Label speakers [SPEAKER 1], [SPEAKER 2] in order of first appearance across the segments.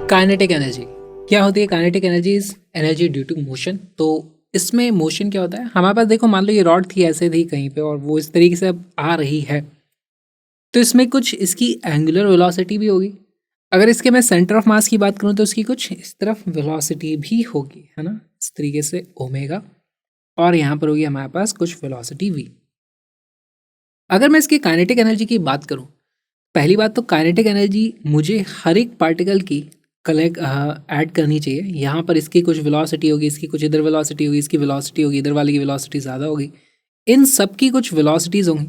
[SPEAKER 1] Kinetic energy क्या होती है? Kinetic energy is energy due to motion. तो इसमें मोशन क्या होता है? हमारे पास देखो, मान लो ये रॉड थी, ऐसे थी कहीं पे, और वो इस तरीके से अब आ रही है, तो इसमें कुछ इसकी एंगुलर वेलोसिटी भी होगी। अगर इसके मैं सेंटर ऑफ मास की बात करूं तो इसकी कुछ इस तरफ वेलोसिटी भी होगी, है ना, इस तरीके से ओमेगा, और यहाँ पर होगी हमारे पास कुछ वेलोसिटी वी। अगर मैं इसकी काइनेटिक एनर्जी की बात करूं, पहली बात तो काइनेटिक एनर्जी मुझे हर एक पार्टिकल की कलेक्ट ऐड करनी चाहिए। यहाँ पर इसकी कुछ वेलोसिटी होगी, इसकी कुछ इधर वेलोसिटी होगी, इसकी वेलोसिटी होगी, इधर वाली की वेलोसिटी ज़्यादा होगी, इन सब की कुछ वेलोसिटीज़ होंगी,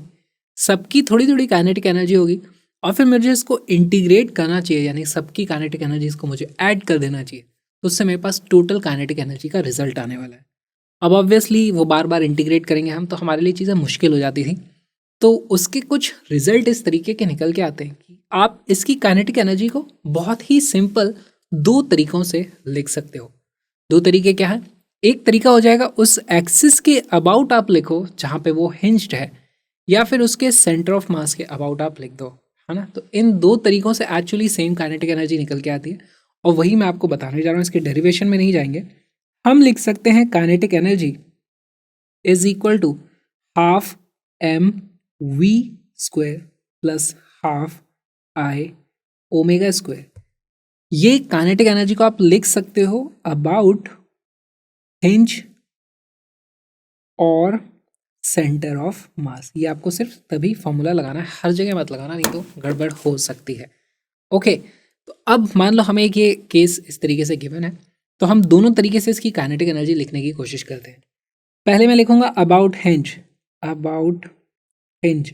[SPEAKER 1] सबकी थोड़ी थोड़ी काइनेटिक एनर्जी होगी, और फिर मुझे इसको इंटीग्रेट करना चाहिए, यानी सबकी काइनेटिक एनर्जीज को मुझे ऐड कर देना चाहिए। तो उससे मेरे पास टोटल काइनेटिक एनर्जी का रिजल्ट आने वाला है। अब ऑब्वियसली वो बार बार इंटीग्रेट करेंगे हम, तो हमारे लिए चीज़ें मुश्किल हो जाती थी। तो उसके कुछ रिजल्ट इस तरीके के निकल के आते हैं कि आप इसकी काइनेटिक एनर्जी को बहुत ही सिंपल दो तरीकों से लिख सकते हो। दो तरीके क्या है? एक तरीका हो जाएगा उस एक्सिस के अबाउट आप लिखो जहाँ पे वो हिंज्ड है, या फिर उसके सेंटर ऑफ मास के अबाउट आप लिख दो, है ना। तो इन दो तरीकों से एक्चुअली सेम काइनेटिक एनर्जी निकल के आती है, और वही मैं आपको बताने जा रहा हूँ। इसके डेरिवेशन में नहीं जाएंगे। हम लिख सकते हैं kinetic energy is equal to half M V square plus half I omega square. ये काइनेटिक एनर्जी को आप लिख सकते हो अबाउट हिंज और सेंटर ऑफ मास। ये आपको सिर्फ तभी फॉर्मूला लगाना है, हर जगह मत लगाना, नहीं तो गड़बड़ हो सकती है। ओके, तो अब मान लो हमें एक ये केस इस तरीके से गिवन है, तो हम दोनों तरीके से इसकी काइनेटिक एनर्जी लिखने की कोशिश करते हैं। पहले मैं लिखूंगा about hinge. About hinge,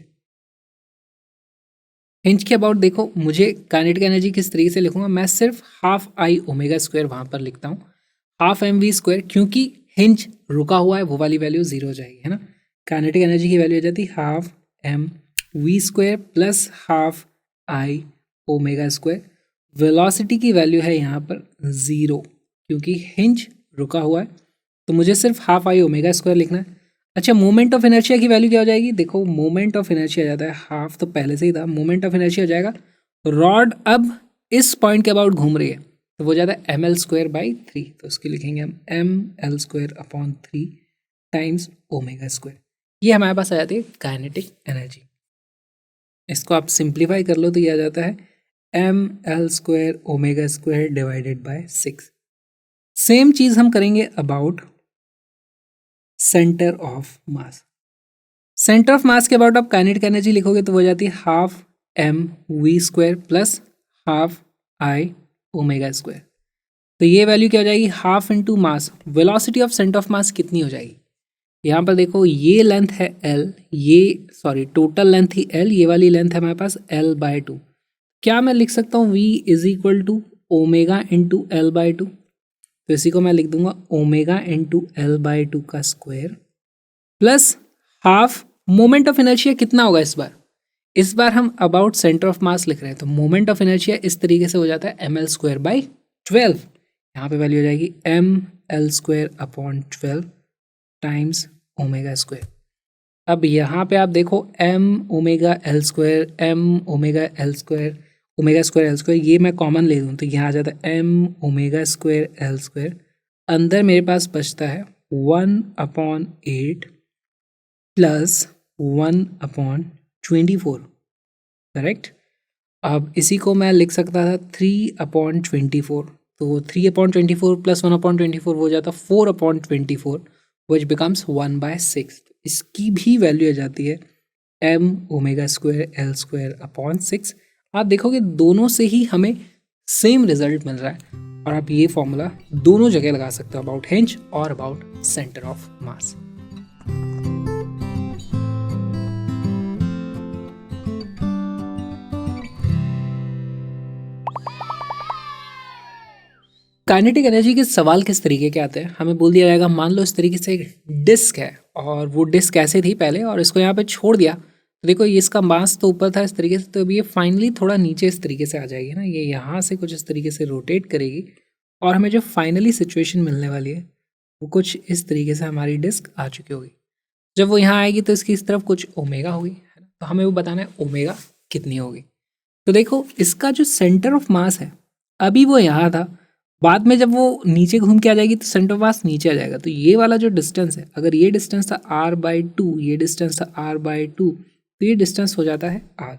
[SPEAKER 1] hinge के अबाउट देखो, मुझे काइनेटिक एनर्जी किस तरीके से लिखूंगा, मैं सिर्फ हाफ आई ओमेगा स्क्वायर वहां पर लिखता हूँ, हाफ एम वी स्क्वायर, क्योंकि हिंज रुका हुआ है, वो वाली वैल्यू जीरो हो जाएगी, है ना। काइनेटिक एनर्जी की वैल्यू हो जाती है half M V square plus half I omega square. Velocity की वैल्यू है यहाँ पर ज़ीरो, क्योंकि हिंज रुका हुआ है, तो मुझे सिर्फ हाफ आई ओमेगा स्क्वायर लिखना है। अच्छा, मोमेंट ऑफ इनर्शिया की वैल्यू क्या हो जाएगी? देखो, मोमेंट ऑफ इनर्शिया जाता है, हाफ तो पहले से ही था, मोमेंट ऑफ इनर्शिया हो जाएगा, रॉड अब इस पॉइंट के अबाउट घूम रही है, तो वो जाता है M L square by three, तो उसके लिखेंगे हम M L square upon three times omega square. ये हमारे पास आ जाती है काइनेटिक एनर्जी। इसको आप सिंप्लीफाई कर लो तो ये आ जाता है M L square omega square divided by six. Same चीज़ हम करेंगे about centre of mass. Centre of mass के अबाउट आप काइनेटिक एनर्जी लिखोगे तो हो जाती है half M V square plus half I omega square. तो ये वैल्यू क्या हो जाएगी? Half into mass, velocity of centre of mass कितनी हो जाएगी? यहाँ पर देखो, ये लेंथ है एल, ये सॉरी टोटल लेंथ थी एल, ये वाली लेंथ है हमारे पास एल बाय टू। क्या मैं लिख सकता हूँ V is equal to omega into L by two? तो इसी को मैं लिख दूंगा omega into L by two का square plus half moment of inertia कितना होगा इस बार हम अबाउट सेंटर ऑफ मास लिख रहे हैं, तो मोमेंट ऑफ इनर्शिया इस तरीके से हो जाता है एम एल स्क्वायर बाई 12। यहाँ पे वैल्यू हो जाएगी M L square upon 12 times omega square. अब यहाँ पे आप देखो M omega L square, M omega L square, omega square L square, ये मैं कॉमन ले लूँ तो यहाँ आ जाता है M omega square L square. अंदर मेरे पास बचता है 1/8 प्लस 1/24, करेक्ट। अब इसी को मैं लिख सकता था 3/24, तो 3/24 प्लस 1/24 हो जाता 4/24, विच बिकम्स 1/6। इसकी भी वैल्यू आ जाती है M omega square L square upon 6। आप देखोगे दोनों से ही हमें सेम रिजल्ट मिल रहा है, और आप ये फॉर्मूला दोनों जगह लगा सकते हो, अबाउट हिंज और about centre of mass. Kinetic energy के सवाल किस तरीके के आते हैं? हमें बोल दिया जाएगा, मान लो इस तरीके से एक डिस्क है, और वो डिस्क ऐसे थी पहले, और इसको यहाँ पे छोड़ दिया, तो देखो ये इसका मास तो ऊपर था इस तरीके से, तो अब ये फाइनली थोड़ा नीचे इस तरीके से आ जाएगी ना, ये यहाँ से कुछ इस तरीके से रोटेट करेगी, और हमें जो फाइनली सिचुएशन मिलने वाली है वो कुछ इस तरीके से हमारी डिस्क आ चुकी होगी। जब वो यहाँ आएगी तो इसकी इस तरफ कुछ ओमेगा होगी, है ना, तो हमें वो बताना है ओमेगा कितनी होगी। तो देखो इसका जो सेंटर ऑफ मास है अभी वो यहाँ था, बाद में जब वो नीचे घूम के आ जाएगी तो सेंटर ऑफ मास नीचे आ जाएगा। तो ये वाला जो डिस्टेंस है, अगर ये डिस्टेंस था r/2, ये डिस्टेंस था r/2, तो ये डिस्टेंस हो जाता है r।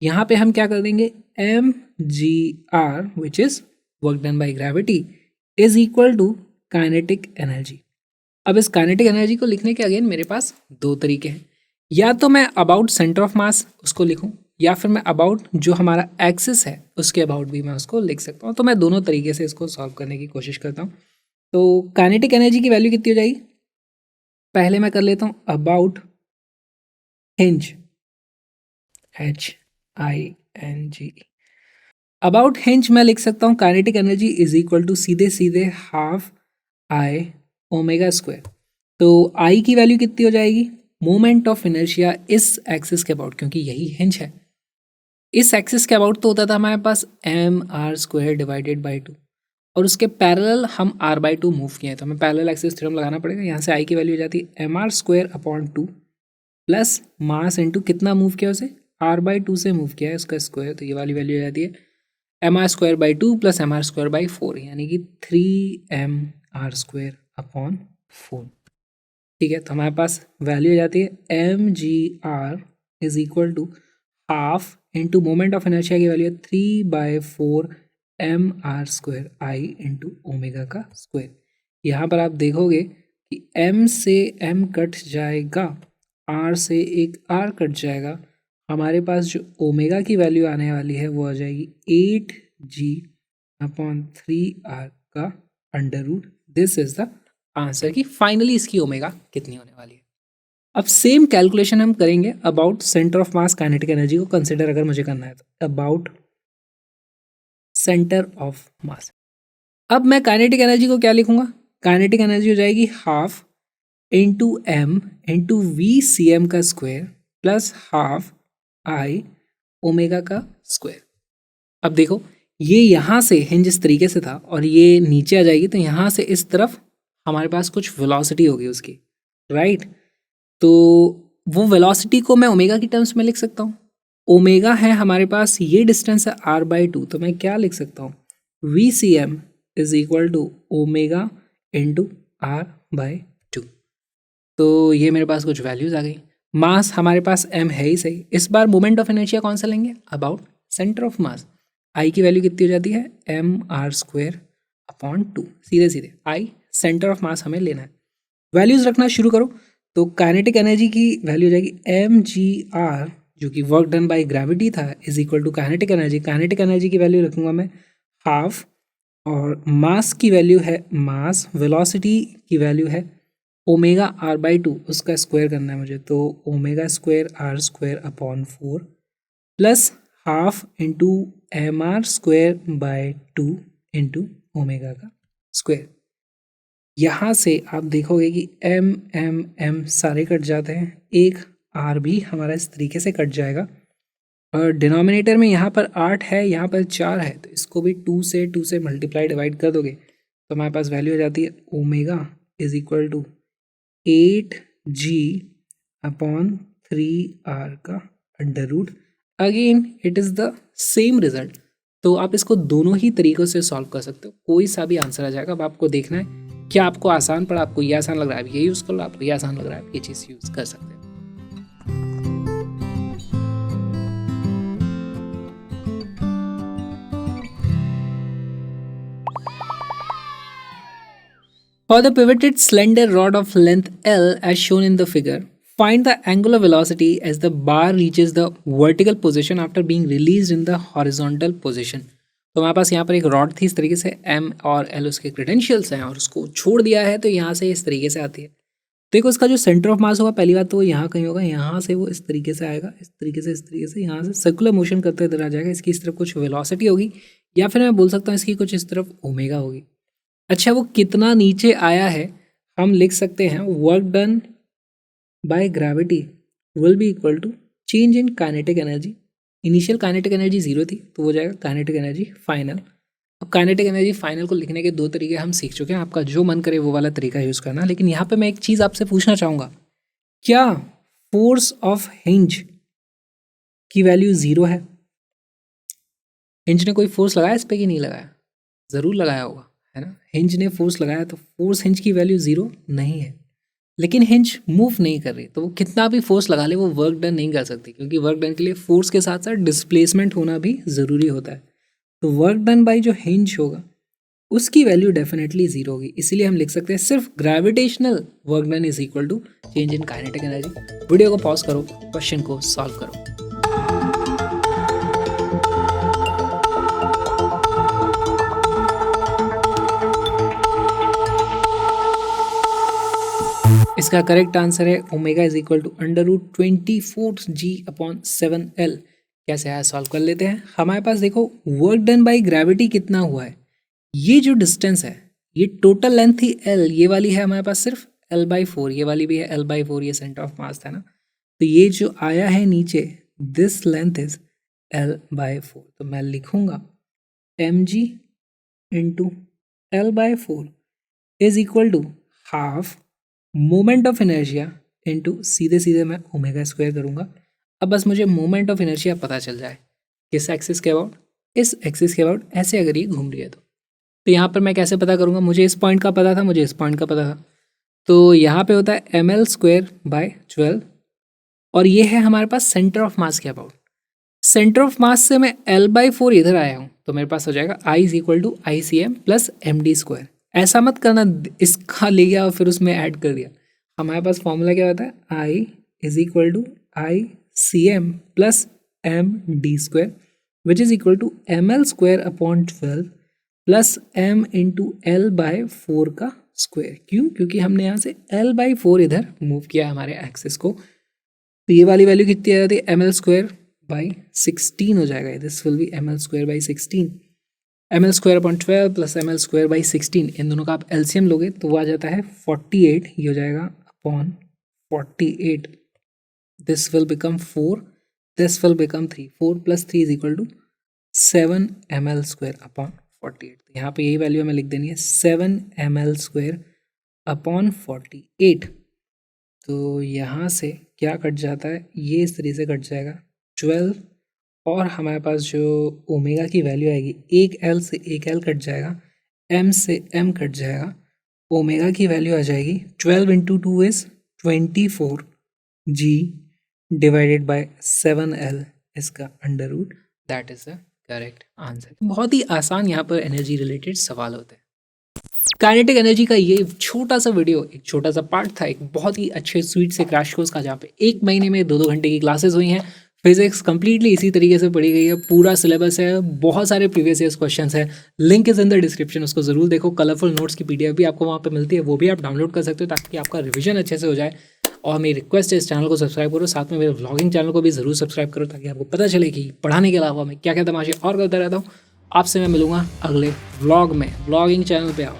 [SPEAKER 1] यहाँ पे हम क्या कर देंगे, mgr which is work done by gravity is equal to kinetic energy. अब इस काइनेटिक एनर्जी को लिखने के अगेन मेरे पास दो तरीके हैं, या तो मैं अबाउट सेंटर ऑफ मास उसको लिखूं, या फिर मैं अबाउट जो हमारा एक्सिस है उसके अबाउट भी मैं उसको लिख सकता हूँ। तो मैं दोनों तरीके से इसको सॉल्व करने की कोशिश करता हूँ। तो काइनेटिक एनर्जी की वैल्यू कितनी हो जाएगी, पहले मैं कर लेता हूँ about hinge, HING। About hinge मैं लिख सकता हूँ kinetic energy is equal to सीधे सीधे हाफ I ओमेगा स्क्वायर। तो I की वैल्यू कितनी हो जाएगी, मोमेंट ऑफ इनर्शिया इस एक्सिस के अबाउट, क्योंकि यही हिंज है, इस एक्सिस के अबाउट तो होता था हमारे पास mr² डिवाइडेड बाई 2, और उसके पैरेलल हम r/2 मूव किए हैं, तो हमें पैरेलल एक्सिस थ्योरम लगाना पड़ेगा। यहाँ से I की वैल्यू हो जाती है mr² / 2 प्लस मास इंटू कितना मूव किया उसे, r/2 से मूव किया है उसका स्क्वायर, तो ये वाली वैल्यू हो जाती है mr² / 2 प्लस mr²/4, यानी कि 3mr² / 4। ठीक है, तो हमारे पास वैल्यू हो जाती है mgr is equal to half into moment of inertia की वैल्यू है 3/4 mr² I इंटू ओमेगा का स्क्वायर। यहाँ पर आप देखोगे कि m से m कट जाएगा, r से एक r कट जाएगा, हमारे पास जो ओमेगा की वैल्यू आने वाली है वो आ जाएगी 8g/3r का under root. This is the answer की फाइनली इसकी ओमेगा कितनी होने वाली है। अब सेम कैलकुलेशन हम करेंगे about centre of mass kinetic energy को कंसिडर अगर मुझे करना है तो, अबाउट सेंटर ऑफ मास। अब मैं काइनेटिक एनर्जी को क्या लिखूंगा, काइनेटिक एनर्जी हो जाएगी half into m into VCm का square plus half I omega का स्क्वायर। अब देखो ये यहाँ से हिंज इस तरीके से था और ये नीचे आ जाएगी, तो यहाँ से इस तरफ हमारे पास कुछ वेलोसिटी होगी उसकी, राइट। तो वो वेलोसिटी को मैं ओमेगा की टर्म्स में लिख सकता हूँ। ओमेगा है हमारे पास, ये डिस्टेंस है r/2, तो मैं क्या लिख सकता हूँ, VCm is equal to omega into r/2। तो ये मेरे पास कुछ वैल्यूज आ गई। मास हमारे पास m है ही सही, इस बार मोमेंट ऑफ इनर्शिया कौन सा लेंगे, about centre of mass. I की वैल्यू कितनी हो जाती है mr²/2, सीधे सीधे I सेंटर ऑफ मास हमें लेना है। वैल्यूज रखना शुरू करो, तो काइनेटिक एनर्जी की वैल्यू हो जाएगी mgr जो कि वर्क डन बाय ग्रेविटी था is equal to kinetic energy. Kinetic energy की वैल्यू रखूंगा मैं हाफ, और मास की वैल्यू है मास, वेलोसिटी की वैल्यू है ओमेगा r/2, उसका स्क्वायर करना है मुझे, तो omega r²/4 plus half into mr²/2 into omega का स्क्वायर। यहाँ से आप देखोगे कि m सारे कट जाते हैं, एक r भी हमारा इस तरीके से कट जाएगा, और डिनोमिनेटर में यहाँ पर 8 है, यहाँ पर 4 है, तो इसको भी 2 से मल्टीप्लाई डिवाइड कर दोगे तो हमारे पास वैल्यू हो जाती है omega is equal to 8g/3r का under root. Again it is the same result, तो आप इसको दोनों ही तरीक़ों से सॉल्व कर सकते हो, कोई सा भी आंसर आ जाएगा। अब आपको देखना है क्या आपको आसान पड़ा, आपको ये आसान लग रहा है ये यूज़ कर लो, आपको ये आसान लग रहा है ये चीज़ यूज़ कर सकते हैं। For the pivoted slender rod of length L as shown in the figure, find the angular velocity as the bar reaches the vertical position after being released in the horizontal position। तो हमारे पास यहाँ पर एक rod थी इस तरीके से, M और L उसके क्रेडेंशियल्स हैं, और उसको छोड़ दिया है तो यहाँ से इस तरीके से आती है। देखो इसका जो सेंटर ऑफ मास होगा पहली बात तो वो यहाँ कहीं होगा, यहाँ से वो इस तरीके से आएगा, इस तरीके से यहाँ से सर्कुलर मोशन करते इधर आ जाएगा, इसकी इस तरफ कुछ वेलोसिटी होगी, या फिर मैं बोल सकता हूँ इसकी कुछ इस तरफ ओमेगा होगी। अच्छा वो कितना नीचे आया है हम लिख सकते हैं work done by gravity will be equal to change in kinetic energy. Initial kinetic energy 0 थी तो वो जाएगा काइनेटिक एनर्जी फाइनल। अब काइनेटिक एनर्जी फाइनल को लिखने के दो तरीके हम सीख चुके हैं, आपका जो मन करे वो वाला तरीका यूज़ करना। लेकिन यहाँ पे मैं एक चीज़ आपसे पूछना चाहूँगा, क्या फोर्स ऑफ हिंज की वैल्यू 0 है? हिंज ने कोई फोर्स लगाया इस पर कि नहीं लगाया? ज़रूर लगाया होगा, है ना। हिंज ने फोर्स लगाया तो फोर्स हिंज की वैल्यू 0 नहीं है, लेकिन हिंज मूव नहीं कर रही, तो वो कितना भी फोर्स लगा ले वो वर्क डन नहीं कर सकती, क्योंकि वर्क डन के लिए फोर्स के साथ साथ डिस्प्लेसमेंट होना भी ज़रूरी होता है। तो वर्क डन बाई जो हिंज होगा उसकी वैल्यू डेफिनेटली 0 होगी। इसीलिए हम लिख सकते हैं सिर्फ gravitational work done is equal to change in kinetic energy. Video को पॉज करो, क्वेश्चन को सॉल्व करो। इसका करेक्ट आंसर है omega is equal to √24g/7l। कैसे आया सॉल्व कर लेते हैं। हमारे पास देखो वर्क डन बाई ग्रेविटी कितना हुआ है, ये जो डिस्टेंस है ये टोटल लेंथ थी l, ये वाली है हमारे पास सिर्फ l/4, ये वाली भी है l/4, ये सेंटर ऑफ मास था ना, तो ये जो आया है नीचे दिस लेंथ इज l/4। तो मैं लिखूंगा mg into l/4 is equal to half moment of inertia into सीधे सीधे मैं ओमेगा स्क्वायर करूंगा। अब बस मुझे मोमेंट ऑफ इनर्शिया पता चल जाए किस एक्सिस के अबाउट, इस एक्सिस के अबाउट, ऐसे अगर ये घूम रही है तो यहाँ पर मैं कैसे पता करूँगा, मुझे इस पॉइंट का पता था, मुझे इस पॉइंट का पता था, तो यहाँ पे होता है ml²/12 और ये है हमारे पास सेंटर ऑफ मास के अबाउट। सेंटर ऑफ मास से मैं l/4 इधर आया हूँ तो मेरे पास हो जाएगा I is equal to ICM plus MD²। ऐसा मत करना इसका ले गया और फिर उसमें ऐड कर दिया। हमारे पास फॉर्मूला क्या होता है, I is equal to ICM plus MD² which is equal to ml²/12 plus m into l/4 का स्क्वायर। क्यों? क्योंकि हमने यहाँ से l/4 इधर मूव किया है हमारे एक्सिस को, तो ये वाली वैल्यू कितनी आ जाती है ml²/16 हो जाएगा। This will be ml²/16, ml²/12 plus ml²/16, इन दोनों का आप एलसीएम लोगे तो वो आ जाता है 48, ये हो जाएगा upon 48। This will become 4, this will become 3, 4 plus 3 is equal to 7 ml²/48। तो यहाँ पे यही वैल्यू हमें लिख देनी है 7 ml²/48। तो यहाँ से क्या कट जाता है, ये इस तरीके से कट जाएगा 12, और हमारे पास जो ओमेगा की वैल्यू आएगी, एक एल से एक एल कट जाएगा, एम से एम कट जाएगा, ओमेगा की वैल्यू आ जाएगी 12 into 2 is 24g divided by 7l, इसका under root, that is the correct answer. बहुत ही आसान यहाँ पर एनर्जी रिलेटेड सवाल होते हैं। काइनेटिक एनर्जी का ये छोटा सा वीडियो, एक छोटा सा पार्ट था एक बहुत ही अच्छे स्वीट से क्रैश कोर्स का, जहाँ पे 1 महीने में 2-2 घंटे की क्लासेस हुई हैं। फिजिक्स कंप्लीटली इसी तरीके से पढ़ी गई है, पूरा सिलेबस है, बहुत सारे प्रीवियस ईयर्स क्वेश्चंस हैं। Link is in the description, उसको जरूर देखो। कलरफुल नोट्स की पीडीएफ भी आपको वहाँ पे मिलती है, वो भी आप डाउनलोड कर सकते हो ताकि आपका रिवीजन अच्छे से हो जाए। और मेरी रिक्वेस्ट है इस चैनल को सब्सक्राइब करो, साथ में मेरे व्लॉगिंग चैनल को भी जरूर सब्सक्राइब करो ताकि आपको पता चले कि पढ़ाने के अलावा मैं क्या क्या तमाशे और करता रहता हूँ। आपसे मैं मिलूंगा अगले व्लॉग में। व्लॉगिंग चैनल पे आओ।